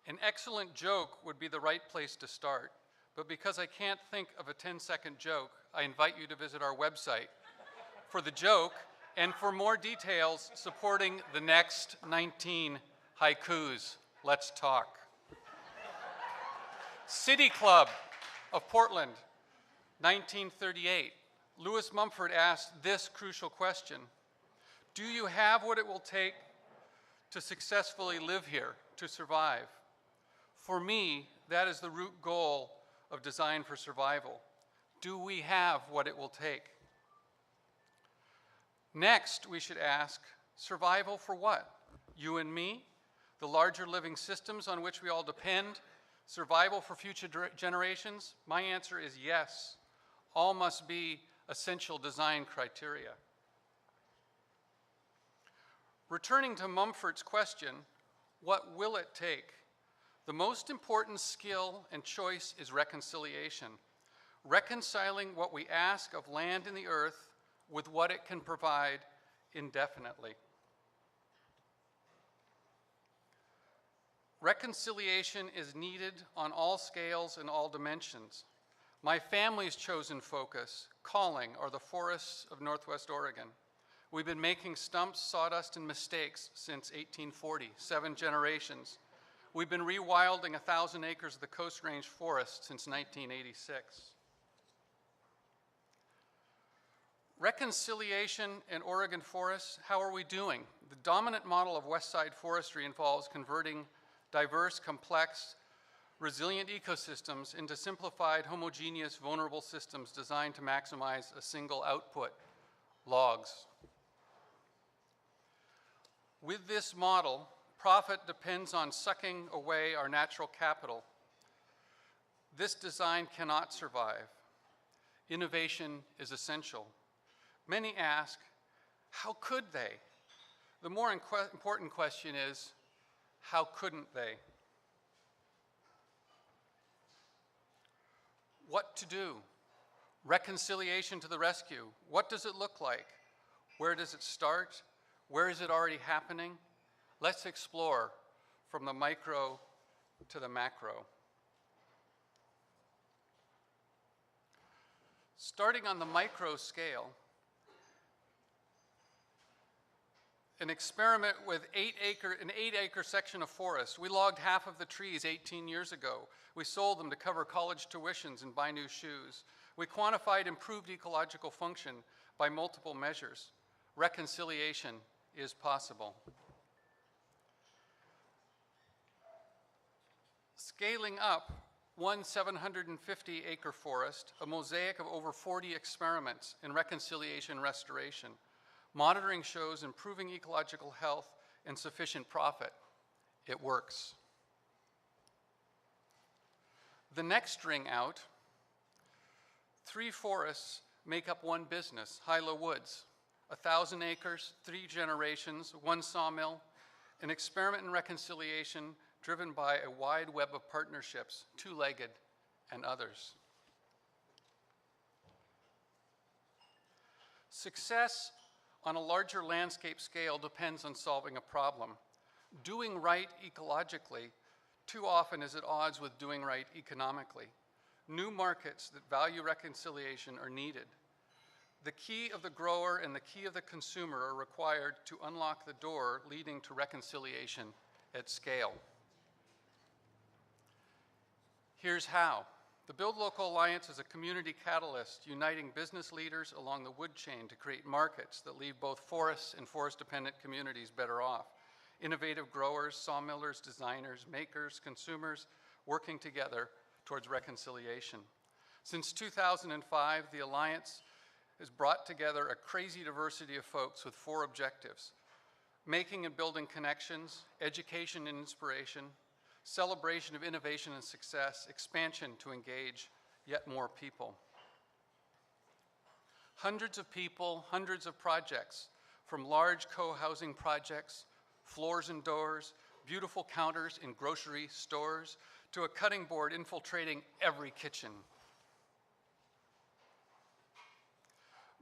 An excellent joke would be the right place to start, but because I can't think of a 10-second joke, I invite you to visit our website for the joke and for more details supporting the next 19 haikus. Let's talk. City Club of Portland, 1938. Lewis Mumford asked this crucial question: do you have what it will take to successfully live here, to survive? For me, that is the root goal of Design for Survival. Do we have what it will take? Next, we should ask, survival for what? You and me? The larger living systems on which we all depend? Survival for future generations? My answer is yes. All must be essential design criteria. Returning to Mumford's question, what will it take? The most important skill and choice is reconciliation. Reconciling what we ask of land and the earth with what it can provide indefinitely. Reconciliation is needed on all scales and all dimensions. My family's chosen focus, calling, are the forests of Northwest Oregon. We've been making stumps, sawdust, and mistakes since 1840, 7 generations. We've been rewilding 1,000 acres of the Coast Range forest since 1986. Reconciliation in Oregon forests, how are we doing? The dominant model of West Side forestry involves converting diverse, complex, resilient ecosystems into simplified, homogeneous, vulnerable systems designed to maximize a single output, logs. With this model, profit depends on sucking away our natural capital. This design cannot survive. Innovation is essential. Many ask, how could they? The more important question is, how couldn't they? What to do? Reconciliation to the rescue. What does it look like? Where does it start? Where is it already happening? Let's explore from the micro to the macro. Starting on the micro scale, an experiment with an 8-acre section of forest. We logged half of the trees 18 years ago. We sold them to cover college tuitions and buy new shoes. We quantified improved ecological function by multiple measures. Reconciliation is possible. Scaling up one 750-acre forest, a mosaic of over 40 experiments in reconciliation restoration. Monitoring shows improving ecological health and sufficient profit. It works. The next ring out, 3 forests make up one business, Hilo Woods. 1,000 acres, 3 generations, 1 sawmill, an experiment in reconciliation driven by a wide web of partnerships, two-legged and others. Success on a larger landscape scale depends on solving a problem. Doing right ecologically too often is at odds with doing right economically. New markets that value reconciliation are needed. The key of the grower and the key of the consumer are required to unlock the door leading to reconciliation at scale. Here's how. The Build Local Alliance is a community catalyst uniting business leaders along the wood chain to create markets that leave both forests and forest-dependent communities better off. Innovative growers, sawmillers, designers, makers, consumers working together towards reconciliation. Since 2005, the Alliance has brought together a crazy diversity of folks with 4 objectives: making and building connections, education and inspiration, celebration of innovation and success, expansion to engage yet more people. Hundreds of people, hundreds of projects, from large co-housing projects, floors and doors, beautiful counters in grocery stores, to a cutting board infiltrating every kitchen.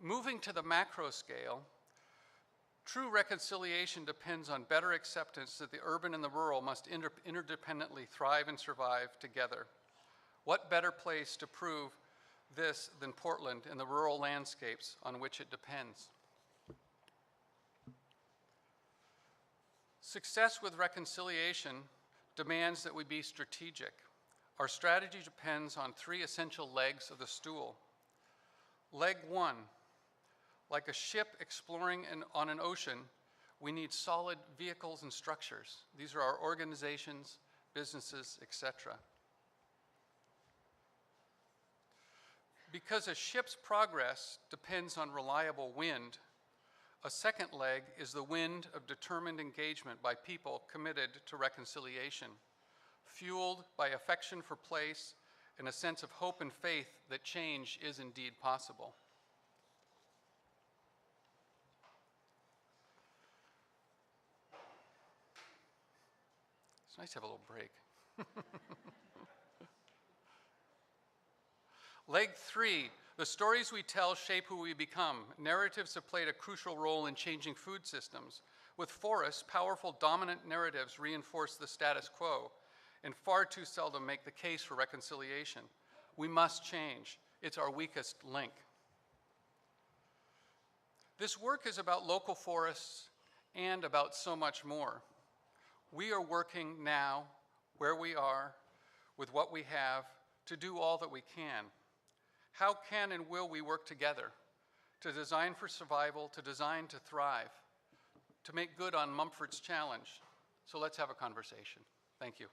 Moving to the macro scale, True reconciliation depends on better acceptance that the urban and the rural must interdependently thrive and survive together. What better place to prove this than Portland and the rural landscapes on which it depends? Success with reconciliation demands that we be strategic. Our strategy depends on three essential legs of the stool. Leg one, like a ship exploring on an ocean, we need solid vehicles and structures. These are our organizations, businesses, etc. Because a ship's progress depends on reliable wind, a second leg is the wind of determined engagement by people committed to reconciliation, fueled by affection for place and a sense of hope and faith that change is indeed possible. It's nice to have a little break. Leg three, the stories we tell shape who we become. Narratives have played a crucial role in changing food systems. With forests, powerful dominant narratives reinforce the status quo and far too seldom make the case for reconciliation. We must change. It's our weakest link. This work is about local forests and about so much more. We are working now, where we are, with what we have, to do all that we can. How can and will we work together to design for survival, to design to thrive, to make good on Mumford's challenge? So let's have a conversation. Thank you.